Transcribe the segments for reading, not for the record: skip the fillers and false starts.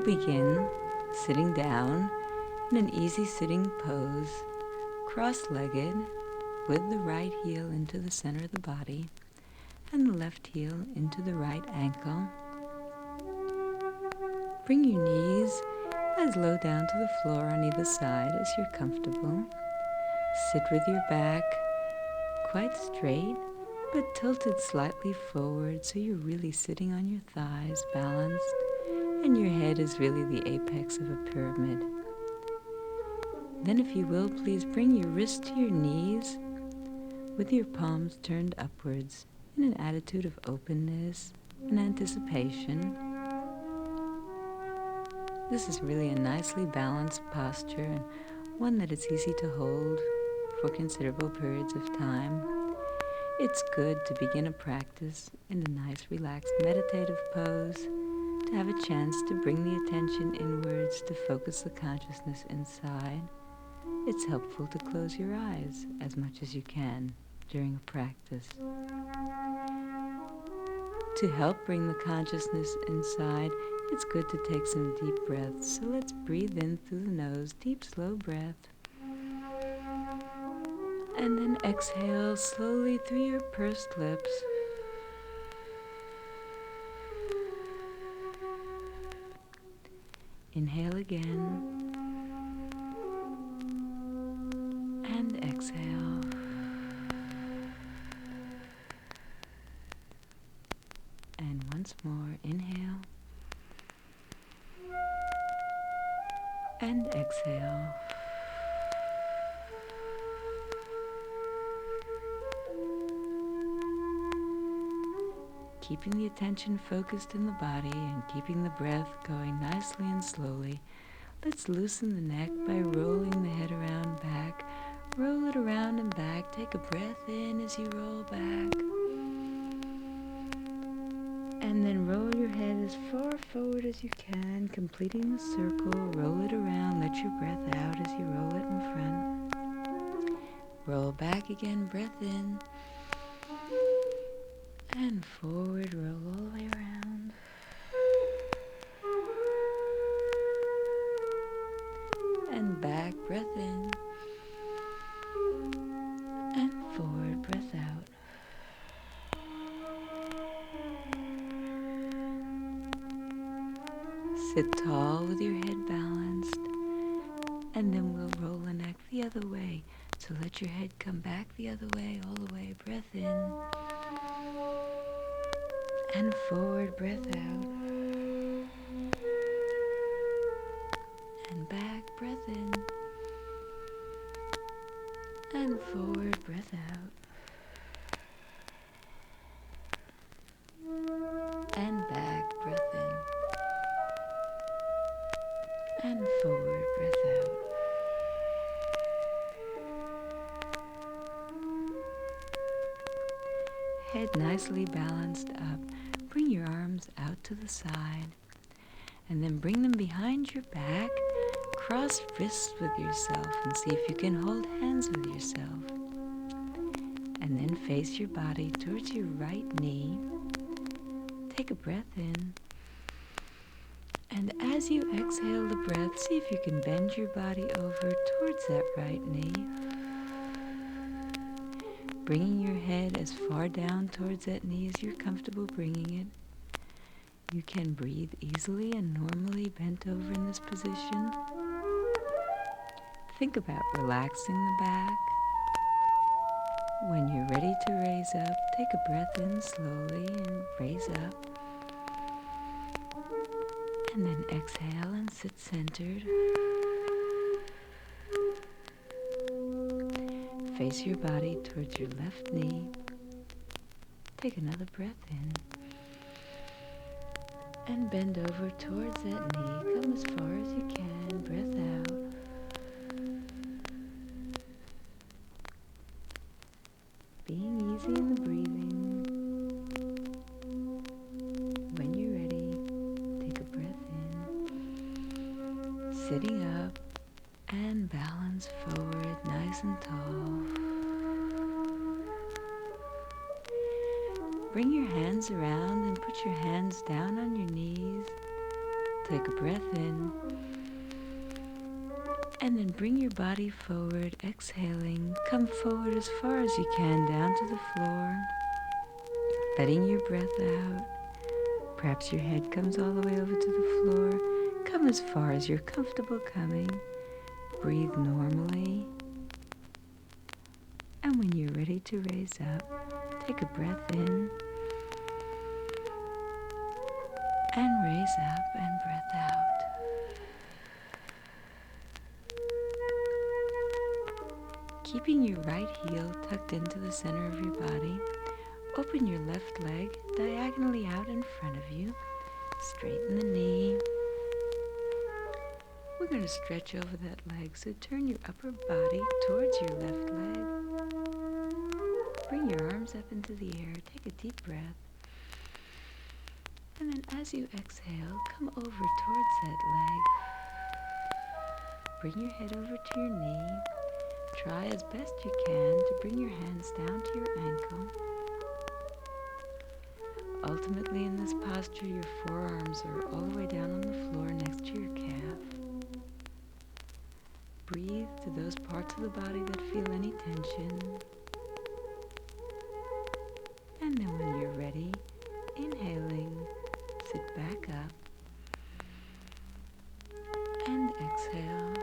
begin sitting down in an easy sitting pose, cross-legged, with the right heel into the center of the body and the left heel into the right ankle. Bring your knees as low down to the floor on either side as you're comfortable. Sit with your back quite straight, but tilted slightly forward so you're really sitting on your thighs, balanced, and your head is really the apex of a pyramid. Then, if you will, please bring your wrists to your knees with your palms turned upwards in an attitude of openness and anticipation. This is really a nicely balanced posture and one that is easy to hold for considerable periods of time. It's good to begin a practice in a nice, relaxed, meditative pose, to have a chance to bring the attention inwards, to focus the consciousness inside. It's helpful to close your eyes as much as you can during a practice. To help bring the consciousness inside, it's good to take some deep breaths. So let's breathe in through the nose, deep, slow breath. And then exhale slowly through your pursed lips. Inhale again. And exhale. And once more, inhale. And exhale. Keeping the attention focused in the body and keeping the breath going nicely and slowly, let's loosen the neck by rolling the head around back. Roll it around and back. Take a breath in as you roll back. And then roll your head as far forward as you can, completing the circle. Roll it around. Let your breath out as you roll it in front. Roll back again. Breath in. And forward, roll all the way around. And back, breath in. And forward, breath out. Sit tall with your head balanced. And then we'll roll the neck the other way. So let your head come back the other way, all the way. Breath in. And forward, breath out. And back, breath in. And forward, breath out. And back, breath in. And forward, breath out. Head nicely balanced up. Bring your arms out to the side, and then bring them behind your back. Cross wrists with yourself and see if you can hold hands with yourself. And then face your body towards your right knee. Take a breath in. And as you exhale the breath, see if you can bend your body over towards that right knee. Bringing your head as far down towards that knee as you're comfortable bringing it. You can breathe easily and normally bent over in this position. Think about relaxing the back. When you're ready to raise up, take a breath in slowly and raise up. And then exhale and sit centered. Face your body towards your left knee. Take another breath in. And bend over towards that knee. Come as far as you can. Breath out. Being easy in the breathing. When you're ready, take a breath in. Sitting up and balance forward nice and tall. Bring your hands around and put your hands down on your knees. Take a breath in. And then bring your body forward, exhaling. Come forward as far as you can down to the floor, letting your breath out. Perhaps your head comes all the way over to the floor. Come as far as you're comfortable coming. Breathe normally. And when you're ready to raise up, take a breath in. And raise up and breath out. Keeping your right heel tucked into the center of your body, open your left leg diagonally out in front of you. Straighten the knee. We're going to stretch over that leg, so turn your upper body towards your left leg. Bring your arms up into the air. Take a deep breath. And then as you exhale, come over towards that leg. Bring your head over to your knee. Try as best you can to bring your hands down to your ankle. Ultimately, in this posture, your forearms are all the way down on the floor next to your calf. Breathe to those parts of the body that feel any tension. And then when you're ready, inhaling, sit back up and exhale.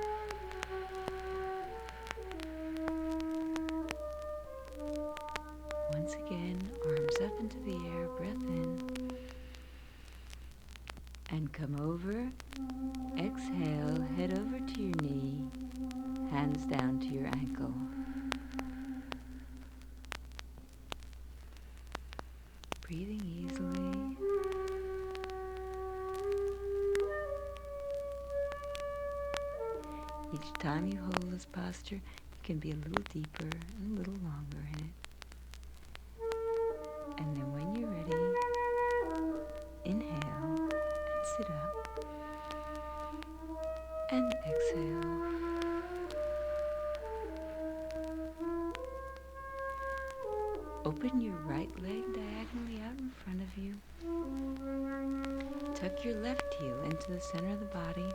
Once again, arms up into the air, breath in. And come over, exhale, head over to your knee, hands down to your ankle. Breathing easily. Each time you hold this posture, you can be a little deeper and a little longer in it. And then when you're ready, inhale and sit up. And exhale. Open your right leg diagonally out in front of you. Tuck your left heel into the center of the body.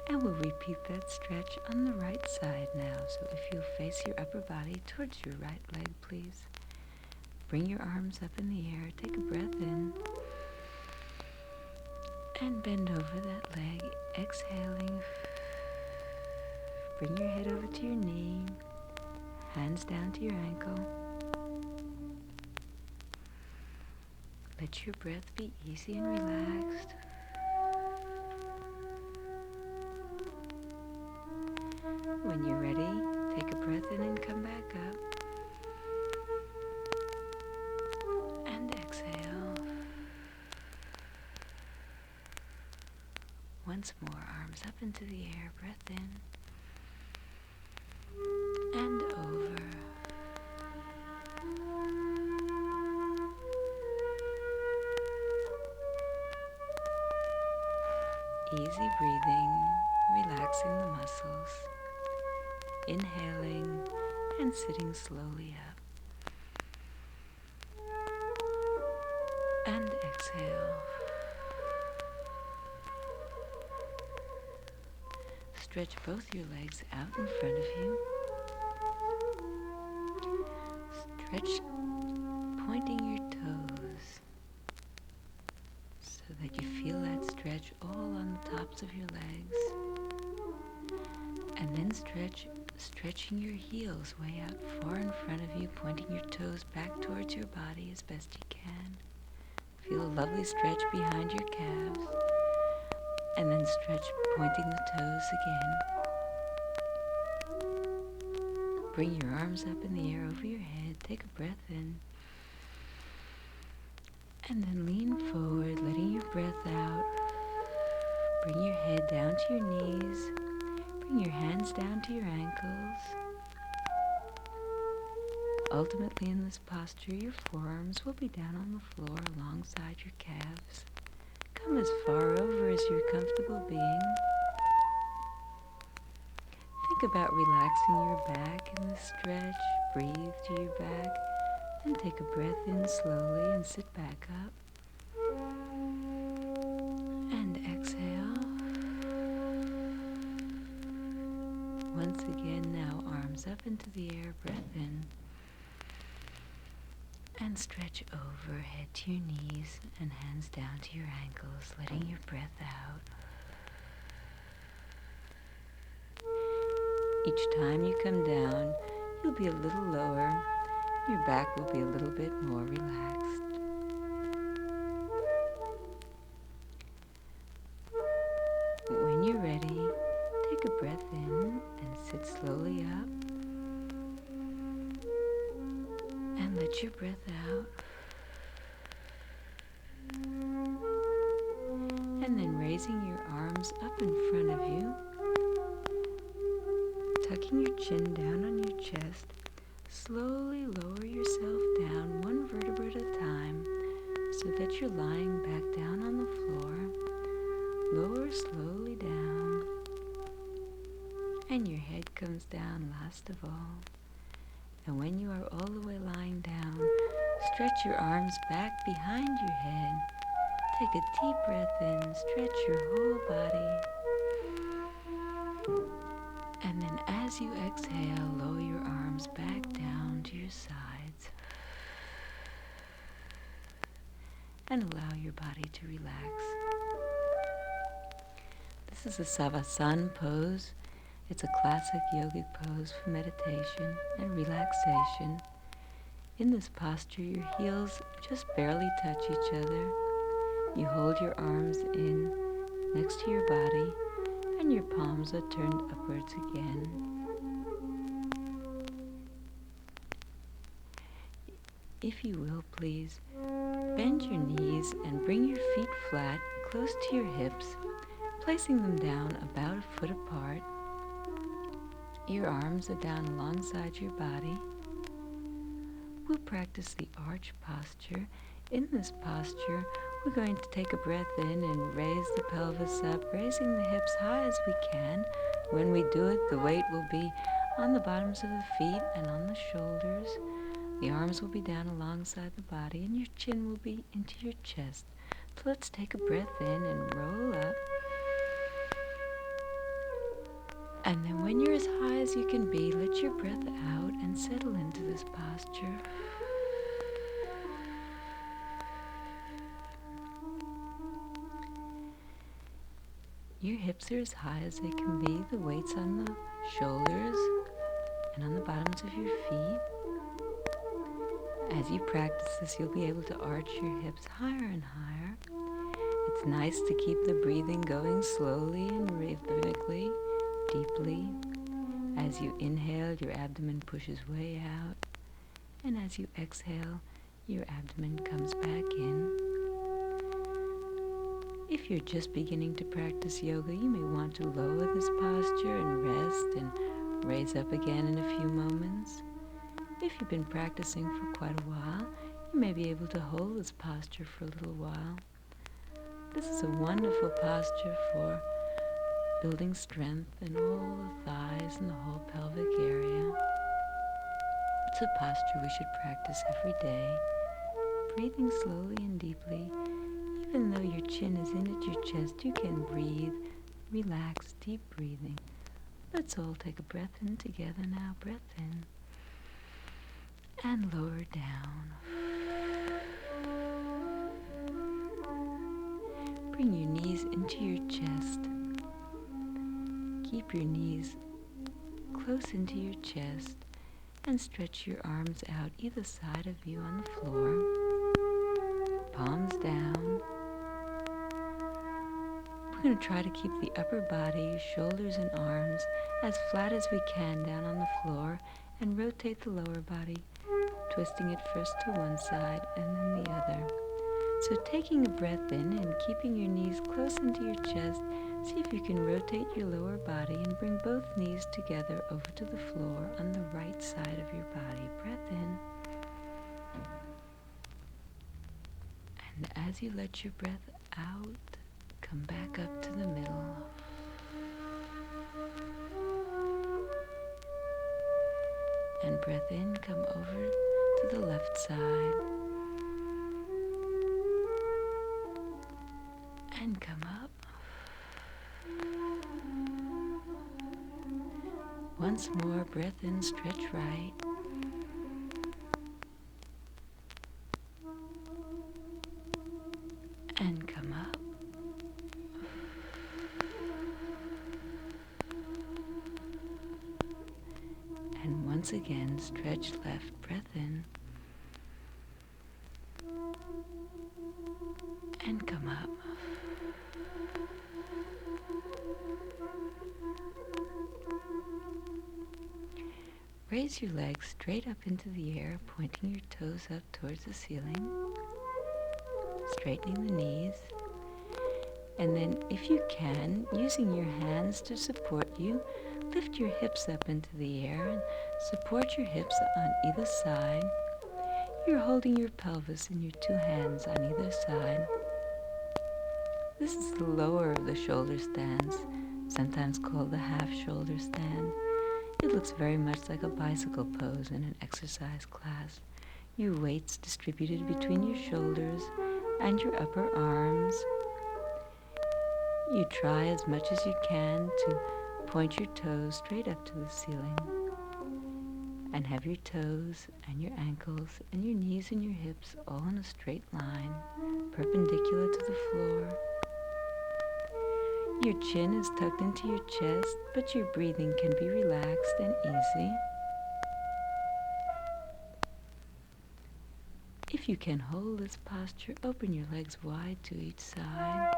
And we'll repeat that stretch on the right side now. So if you'll face your upper body towards your right leg, please. Bring your arms up in the air. Take a breath in. And bend over that leg, exhaling. Bring your head over to your knee. Hands down to your ankle. Let your breath be easy and relaxed. When you're ready, take a breath in and come back up. And exhale. Once more, arms up into the air, breath in. And over. Easy breathing, relaxing the muscles. Inhaling and sitting slowly up. And exhale. Stretch both your legs out in front of you. Stretch, pointing your toes so that you feel that stretch all on the tops of your legs. And then stretching your heels way out far in front of you, pointing your toes back towards your body as best you can. Feel a lovely stretch behind your calves. And then stretch, pointing the toes again. Bring your arms up in the air over your head. Take a breath in. And then lean forward, letting your breath out. Bring your head down to your knees. Bring your hands down to your ankles. Ultimately, in this posture, your forearms will be down on the floor alongside your calves. Come as far over as you're comfortable being. Think about relaxing your back in the stretch. Breathe to your back. Then take a breath in slowly and sit back up. And once again, now arms up into the air, breath in. And stretch over, head to your knees and hands down to your ankles, letting your breath out. Each time you come down, you'll be a little lower. Your back will be a little bit more relaxed. When you're ready, take a breath in and sit slowly up. And let your breath out. And then raising your arms up in front of you, tucking your chin down on your chest, slowly lower yourself down one vertebra at a time so that you're lying back down on the floor. Lower slowly down, and your head comes down last of all. And when you are all the way lying down, stretch your arms back behind your head. Take a deep breath in, stretch your whole body. And then as you exhale, lower your arms back down to your sides. And allow your body to relax. This is the Sava Sun Pose. It's a classic yogic pose for meditation and relaxation. In this posture, your heels just barely touch each other. You hold your arms in next to your body, and your palms are turned upwards again. If you will, please, bend your knees and bring your feet flat, close to your hips, placing them down about a foot apart. Your arms are down alongside your body. We'll practice the arch posture. In this posture, we're going to take a breath in and raise the pelvis up, raising the hips high as we can. When we do it, the weight will be on the bottoms of the feet and on the shoulders. The arms will be down alongside the body, and your chin will be into your chest. So let's take a breath in and roll up. And then when you're as high as you can be, let your breath out and settle into this posture. Your hips are as high as they can be, the weight's on the shoulders and on the bottoms of your feet. As you practice this, you'll be able to arch your hips higher and higher. It's nice to keep the breathing going slowly and rhythmically, deeply. As you inhale, your abdomen pushes way out. And as you exhale, your abdomen comes back in. If you're just beginning to practice yoga, you may want to lower this posture and rest and raise up again in a few moments. If you've been practicing for quite a while, you may be able to hold this posture for a little while. This is a wonderful posture for building strength in all the thighs and the whole pelvic area. It's a posture we should practice every day, breathing slowly and deeply. Even though your chin is in at your chest, you can breathe, relax, deep breathing. Let's all take a breath in together now. Breath in and lower down. Bring your knees into your chest. Keep your knees close into your chest and stretch your arms out either side of you on the floor. Palms down. We're going to try to keep the upper body, shoulders and arms as flat as we can down on the floor and rotate the lower body, twisting it first to one side and then the other. So taking a breath in and keeping your knees close into your chest, see if you can rotate your lower body and bring both knees together over to the floor on the right side of your body. Breath in. And as you let your breath out, come back up to the middle. And breath in, come over to the left side. And come up. once more, breath in, stretch right. And come up. And once again, stretch left, breath in. And come up. Raise your legs straight up into the air, pointing your toes up towards the ceiling, straightening the knees, and then if you can, using your hands to support you, lift your hips up into the air and support your hips on either side. You're holding your pelvis in your two hands on either side. This is the lower of the shoulder stands, sometimes called the half shoulder stand. It looks very much like a bicycle pose in an exercise class. Your weights distributed between your shoulders and your upper arms. You try as much as you can to point your toes straight up to the ceiling and have your toes and your ankles and your knees and your hips all in a straight line, perpendicular to the floor. Your chin is tucked into your chest, but your breathing can be relaxed and easy. If you can hold this posture, open your legs wide to each side.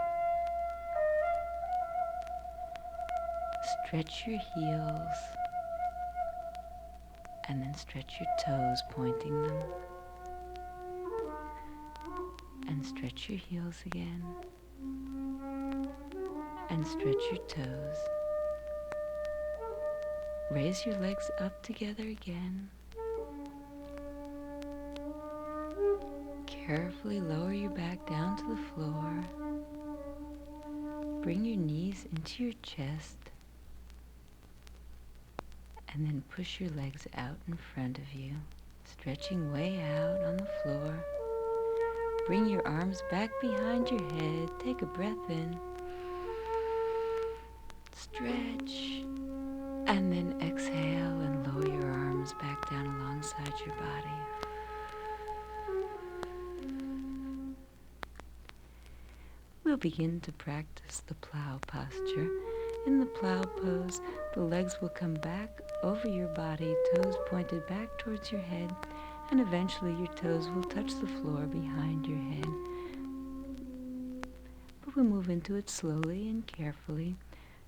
Stretch your heels, and then stretch your toes, pointing them. And stretch your heels again. And stretch your toes. Raise your legs up together again. Carefully lower your back down to the floor. Bring your knees into your chest. And then push your legs out in front of you, stretching way out on the floor. Bring your arms back behind your head. Take a breath in. Stretch, and then exhale and lower your arms back down alongside your body. We'll begin to practice the plow posture. In the plow pose, the legs will come back over your body, toes pointed back towards your head, and eventually your toes will touch the floor behind your head. But we'll move into it slowly and carefully.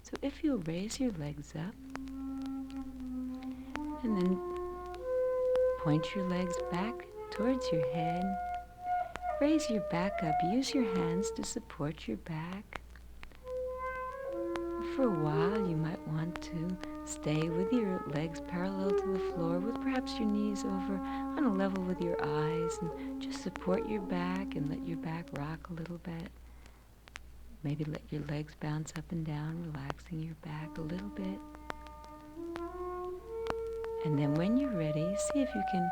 So if you'll raise your legs up, and then point your legs back towards your head, raise your back up, use your hands to support your back. For a while you might want to stay with your legs parallel to the floor, with perhaps your knees over on a level with your eyes, and just support your back and let your back rock a little bit. Maybe let your legs bounce up and down, relaxing your back a little bit. And then when you're ready, see if you can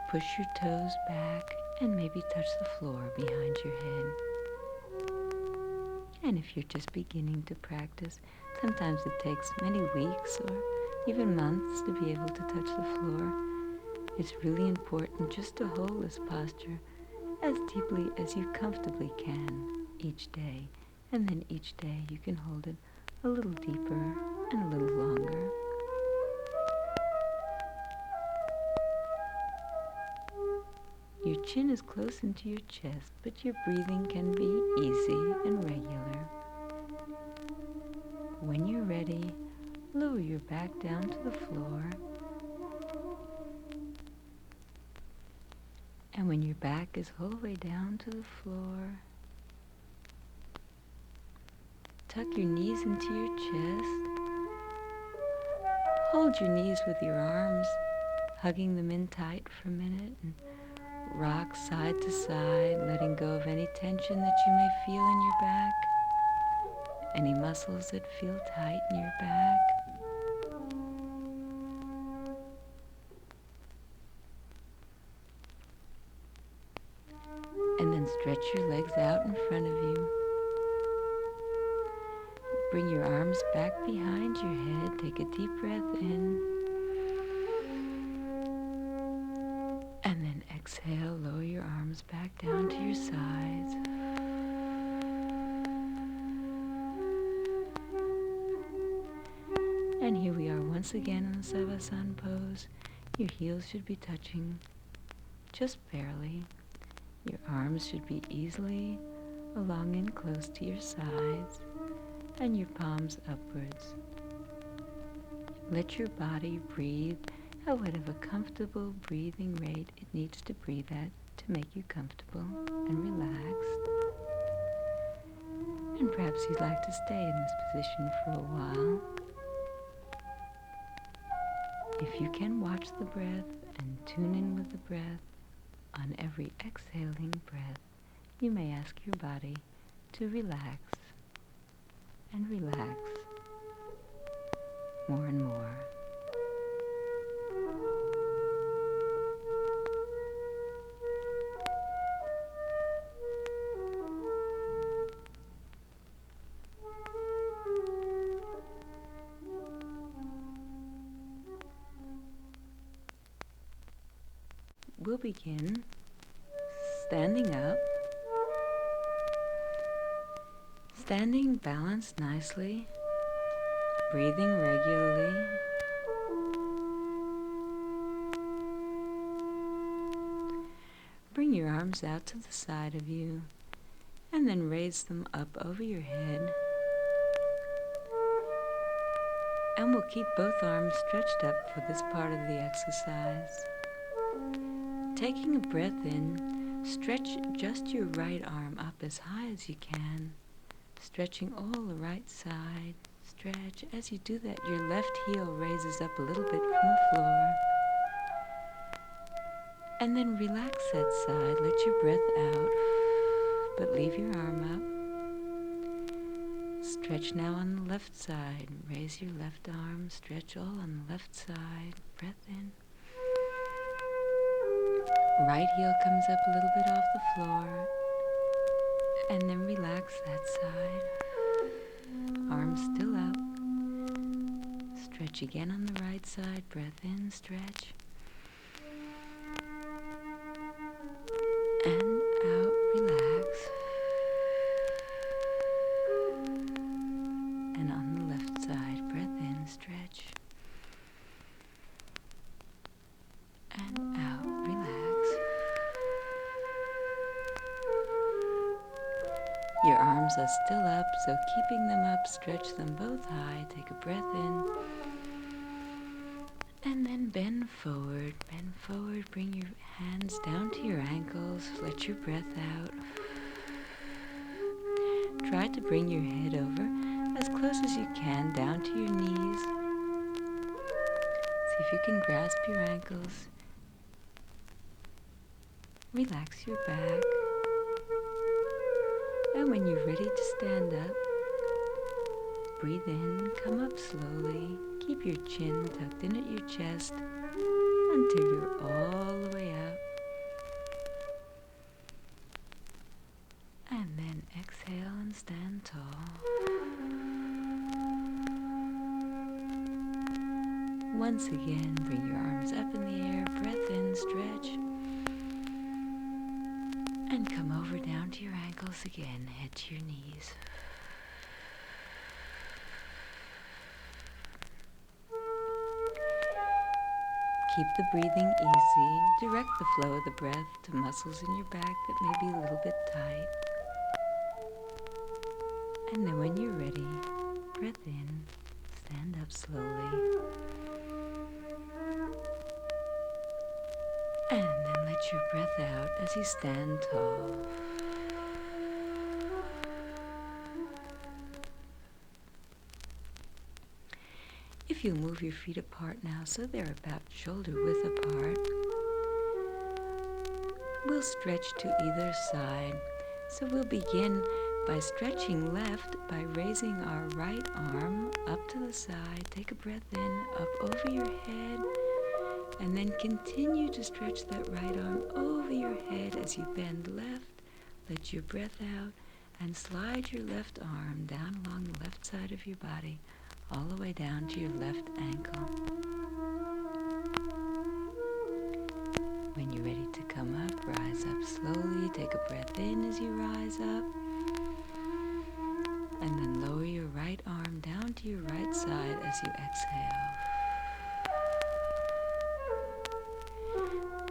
push your toes back and maybe touch the floor behind your head. And if you're just beginning to practice, sometimes it takes many weeks or even months to be able to touch the floor. It's really important just to hold this posture as deeply as you comfortably can each day. And then each day you can hold it a little deeper and a little longer. Your chin is close into your chest, but your breathing can be easy and regular. When you're ready, lower your back down to the floor. And when your back is all the way down to the floor, tuck your knees into your chest. Hold your knees with your arms, hugging them in tight for a minute, and rock side to side, letting go of any tension that you may feel in your back, any muscles that feel tight in your back. And then stretch your legs out in front of you. Bring your arms back behind your head. Take a deep breath in. And then exhale, lower your arms back down to your sides. And here we are once again in the Sava Sun Pose. Your heels should be touching just barely. Your arms should be easily along and close to your sides, and your palms upwards. Let your body breathe at whatever comfortable breathing rate it needs to breathe at to make you comfortable and relaxed. And perhaps you'd like to stay in this position for a while. If you can watch the breath and tune in with the breath, on every exhaling breath, you may ask your body to relax and relax more and more. We'll begin standing up, standing balanced nicely, breathing regularly. Bring your arms out to the side of you and then raise them up over your head. And we'll keep both arms stretched up for this part of the exercise. Taking a breath in, stretch just your right arm up as high as you can, stretching all the right side. Stretch. As you do that, your left heel raises up a little bit from the floor. And then relax that side. Let your breath out, but leave your arm up. Stretch now on the left side. Raise your left arm. Stretch all on the left side. Breath in. Right heel comes up a little bit off the floor, and then relax that side. Arms still up. Stretch again on the right side. Breath in, stretch. And out, relax. And on the left side, breath in, stretch. And out, relax. Your arms are still up, so keeping them up, stretch them both high. Take a breath in. And then bend forward. Bend forward. Bring your hands down to your ankles. Let your breath out. Try to bring your head over as close as you can down to your knees. See if you can grasp your ankles. Relax your back. And when you're ready to stand up, breathe in, come up slowly. Keep your chin tucked in at your chest until you're all the way up. And then exhale and stand tall. Once again, bring your arms up in the air, breath in, stretch. And come over down to your ankles again, head to your knees. Keep the breathing easy. Direct the flow of the breath to muscles in your back that may be a little bit tight. And then when you're ready, breath in, stand up slowly. And then let your breath out as you stand tall. If you move your feet apart now so they're about shoulder width apart, we'll stretch to either side. So we'll begin by stretching left by raising our right arm up to the side. Take a breath in, up over your head, and then continue to stretch that right arm over your head as you bend left. Let your breath out and slide your left arm down along the left side of your body, all the way down to your left ankle. When you're ready to come up, rise up slowly. Take a breath in as you rise up. And then lower your right arm down to your right side as you exhale.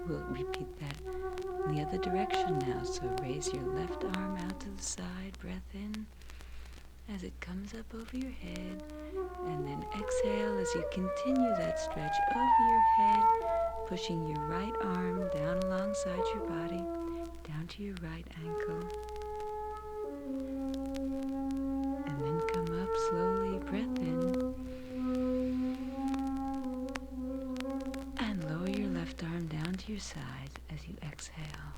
We'll repeat that in the other direction now. So raise your left arm out to the side. Breath in as it comes up over your head. And then exhale as you continue that stretch over your head, pushing your right arm down alongside your body, down to your right ankle. And then come up slowly, breath in. And lower your left arm down to your side as you exhale.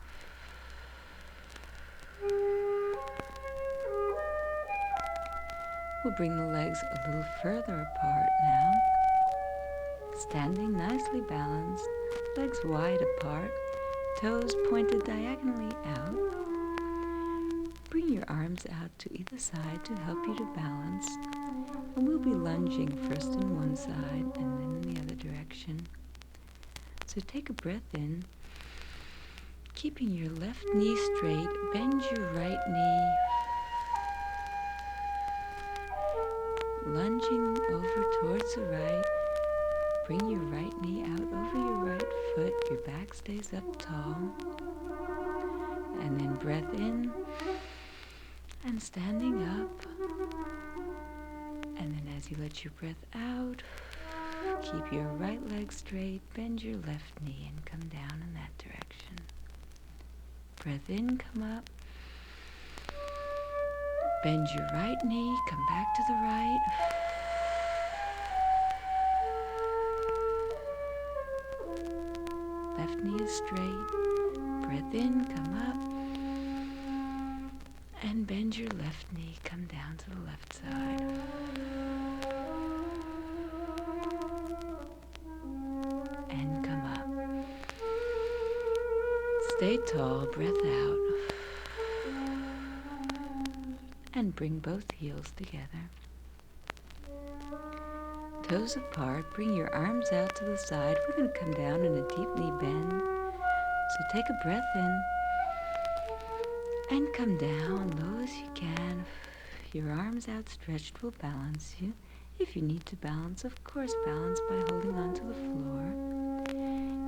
We'll bring the legs a little further apart now. Standing nicely balanced, legs wide apart, toes pointed diagonally out. Bring your arms out to either side to help you to balance. And we'll be lunging first in one side and then in the other direction. So take a breath in, keeping your left knee straight, bend your right knee, lunging over towards the right. Bring your right knee out over your right foot. Your back stays up tall. And then breath in and standing up. And then as you let your breath out, keep your right leg straight, bend your left knee and come down in that direction. Breath in, come up. Bend your right knee, come back to the right. Left knee is straight. Breath in, come up. And bend your left knee, come down to the left side. And come up. Stay tall, breath out. And bring both heels together. Toes apart, bring your arms out to the side. We're going to come down in a deep knee bend. So take a breath in and come down low as you can. Your arms outstretched will balance you. If you need to balance, of course, balance by holding onto the floor.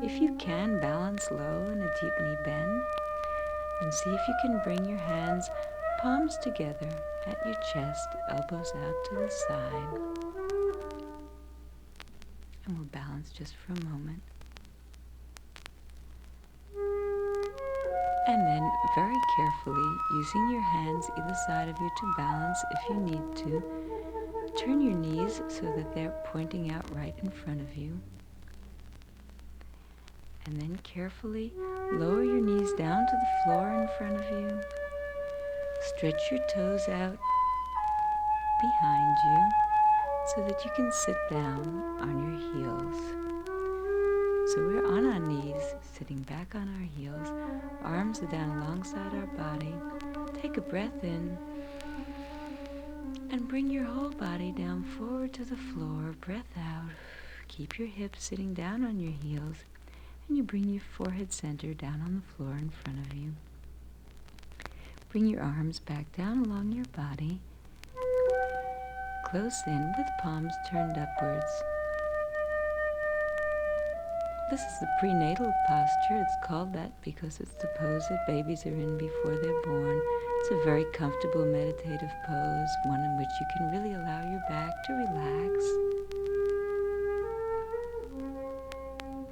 If you can, balance low in a deep knee bend. And see if you can bring your hands, palms together at your chest, elbows out to the side. And we'll balance just for a moment. And then, very carefully, using your hands either side of you to balance if you need to, turn your knees so that they're pointing out right in front of you. And then carefully lower your knees down to the floor in front of you. Stretch your toes out behind you so that you can sit down on your heels. So we're on our knees, sitting back on our heels. Arms are down alongside our body. Take a breath in and bring your whole body down forward to the floor. Breath out. Keep your hips sitting down on your heels, and you bring your forehead center down on the floor in front of you. Bring your arms back down along your body, close in with palms turned upwards. This is the prenatal posture. It's called that because it's the pose that babies are in before they're born. It's a very comfortable meditative pose, one in which you can really allow your back to relax,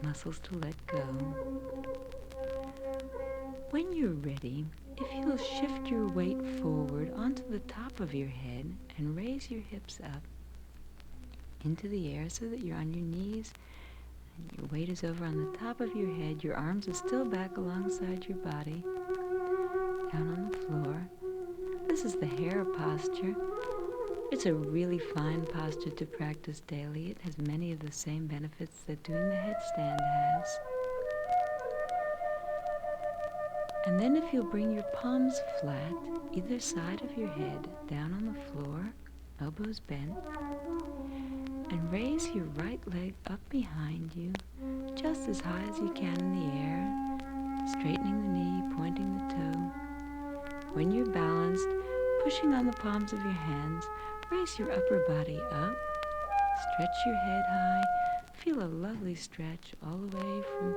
muscles to let go. When you're ready, if you'll shift your weight forward onto the top of your head and raise your hips up into the air so that you're on your knees and your weight is over on the top of your head, your arms are still back alongside your body, down on the floor. This is the hare posture. It's a really fine posture to practice daily. It has many of the same benefits that doing the headstand has. And then if you'll bring your palms flat, either side of your head, down on the floor, elbows bent, and raise your right leg up behind you, just as high as you can in the air, straightening the knee, pointing the toe. When you're balanced, pushing on the palms of your hands, raise your upper body up. Stretch your head high. Feel a lovely stretch all the way from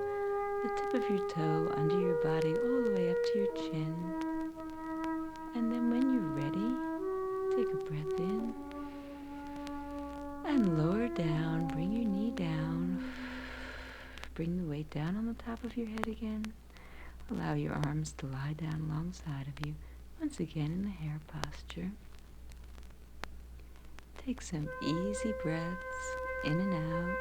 the tip of your toe under your body, all the way up to your chin. And then when you're ready, take a breath in and lower down. Bring your knee down. Bring the weight down on the top of your head again. Allow your arms to lie down alongside of you, once again in the hare posture. Take some easy breaths in and out.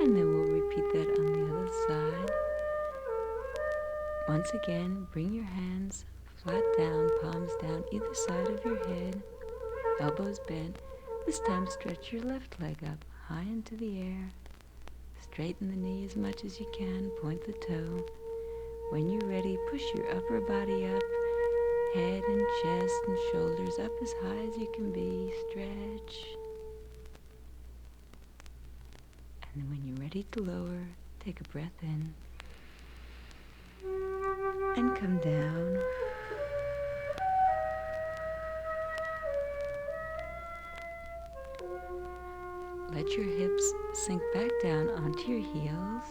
And then we'll repeat that on the other side. Once again, bring your hands flat down, palms down either side of your head, elbows bent. This time stretch your left leg up high into the air. Straighten the knee as much as you can, point the toe. When you're ready, push your upper body up, head and chest and shoulders up as high as you can be. Stretch. And then when you're ready to lower, take a breath in and come down. Let your hips sink back down onto your heels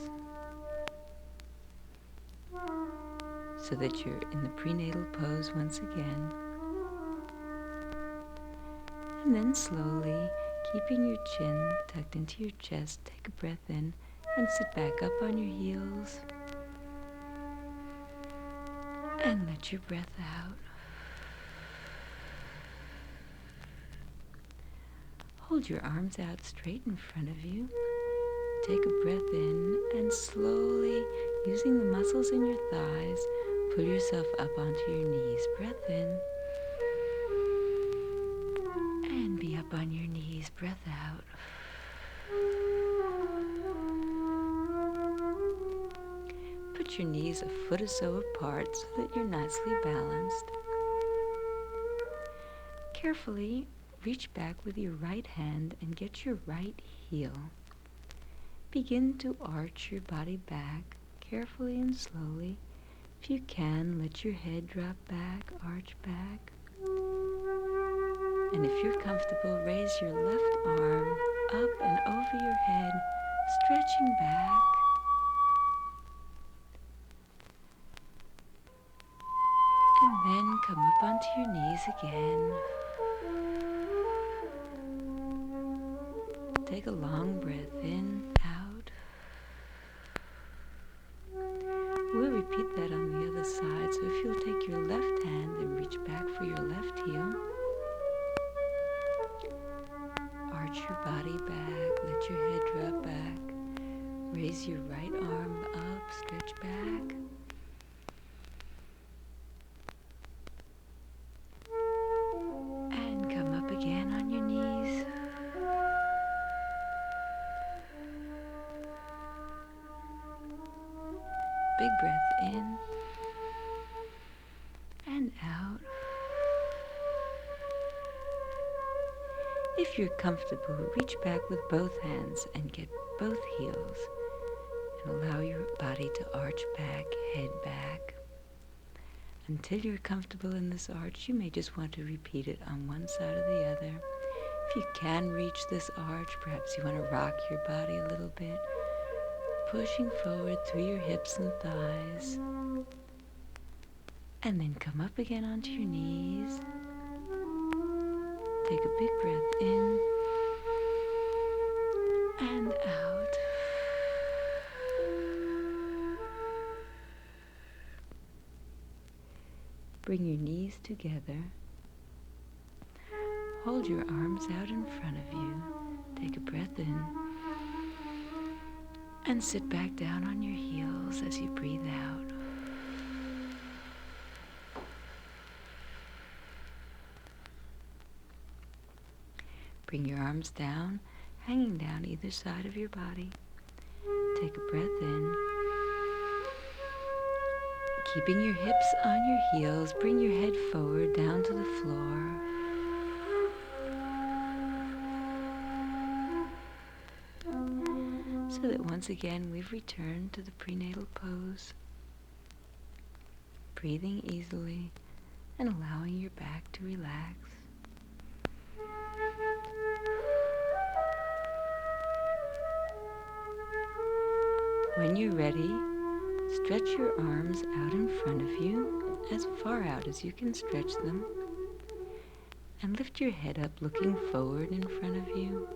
so that you're in the prenatal pose once again. And then slowly, keeping your chin tucked into your chest, take a breath in and sit back up on your heels. And let your breath out. Hold your arms out straight in front of you. Take a breath in and slowly, using the muscles in your thighs, pull yourself up onto your knees. Breath in. And be up on your knees. Breath out. Put your knees a foot or so apart so that you're nicely balanced. Carefully reach back with your right hand and get your right heel. Begin to arch your body back, carefully and slowly. If you can, let your head drop back, arch back. And if you're comfortable, raise your left arm up and over your head, stretching back. And then come up onto your knees again. Take a long breath in, out. We'll repeat that on the other side. So if you'll take your left hand and reach back for your left heel. Arch your body back, let your head drop back. Raise your right arm up, stretch back. And come up again on your knees. Big breath in and out. If you're comfortable, reach back with both hands and get both heels and allow your body to arch back, head back. Until you're comfortable in this arch, you may just want to repeat it on one side or the other. If you can reach this arch, perhaps you want to rock your body a little bit, pushing forward through your hips and thighs. And then come up again onto your knees. Take a big breath in and out. Bring your knees together. Hold your arms out in front of you. Take a breath in. And sit back down on your heels as you breathe out. Bring your arms down, hanging down either side of your body. Take a breath in. Keeping your hips on your heels, bring your head forward down to the floor. so that once again we've returned to the prenatal pose, breathing easily and allowing your back to relax. When you're ready, stretch your arms out in front of you, as far out as you can stretch them, and lift your head up looking forward in front of you,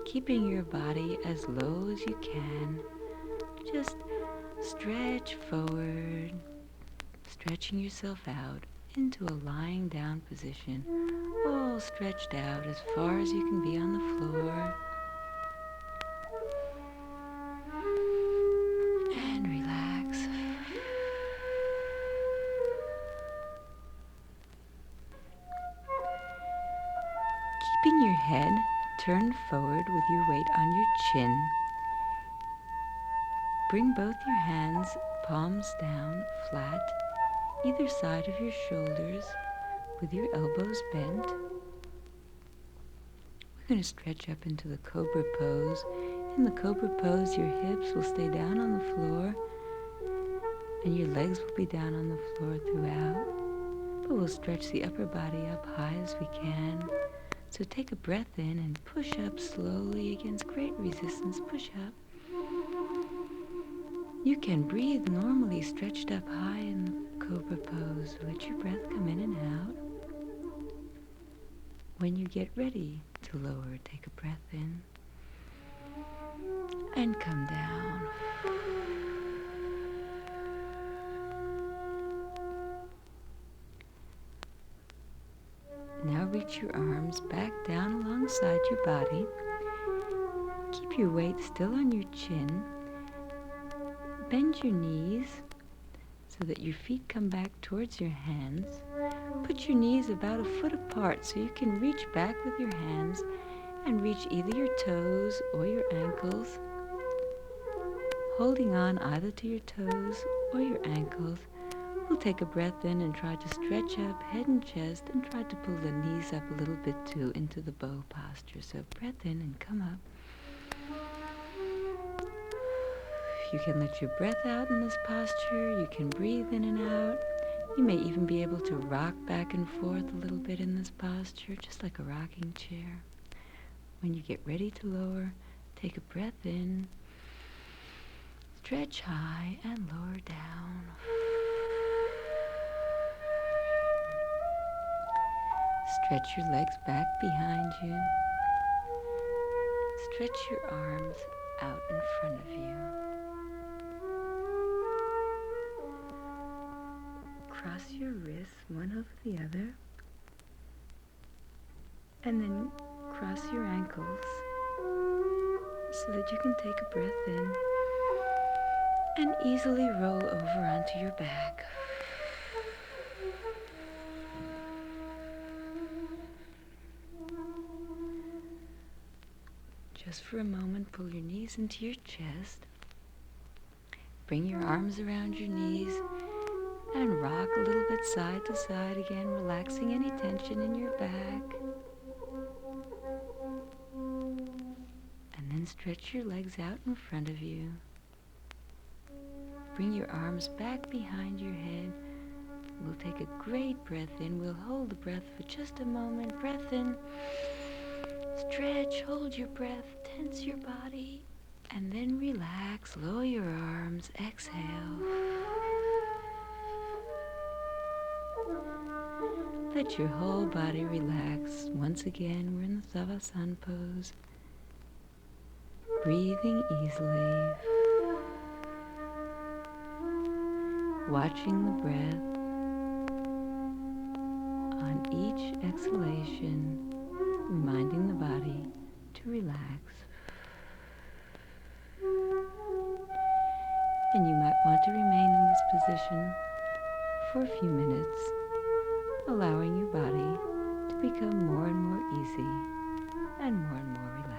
keeping your body as low as you can. Just stretch forward, stretching yourself out into a lying down position, all stretched out as far as you can be on the floor. And relax. Keeping your head turned forward with your weight on your chin, bring both your hands, palms down, flat, either side of your shoulders, with your elbows bent. We're going to stretch up into the Cobra Pose. In the Cobra Pose, your hips will stay down on the floor, and your legs will be down on the floor throughout. But we'll stretch the upper body up high as we can. So take a breath in and push up slowly against great resistance. Push up. You can breathe normally stretched up high in the Cobra Pose. Let your breath come in and out. When you get ready to lower, take a breath in and come down. Now reach your arms back down alongside your body. Keep your weight still on your chin. Bend your knees so that your feet come back towards your hands. Put your knees about a foot apart so you can reach back with your hands and reach either your toes or your ankles. Holding on either to your toes or your ankles, we'll take a breath in and try to stretch up head and chest and try to pull the knees up a little bit too into the bow posture. So breath in and come up. You can let your breath out in this posture. You can breathe in and out. You may even be able to rock back and forth a little bit in this posture, just like a rocking chair. When you get ready to lower, take a breath in, stretch high and lower down. Stretch your legs back behind you. Stretch your arms out in front of you. Cross your wrists one over the other, and then cross your ankles so that you can take a breath in and easily roll over onto your back. Just for a moment, pull your knees into your chest. Bring your arms around your knees and rock a little bit side to side again, relaxing any tension in your back. And then stretch your legs out in front of you. Bring your arms back behind your head. We'll take a great breath in. We'll hold the breath for just a moment. Breath in. Stretch, hold your breath, tense your body, and then relax. Lower your arms. Exhale. Let your whole body relax. Once again, we're in the Sava Sun Pose. Breathing easily. Watching the breath. On each exhalation, reminding the body to relax. And you might want to remain in this position for a few minutes, allowing your body to become more and more easy and more relaxed.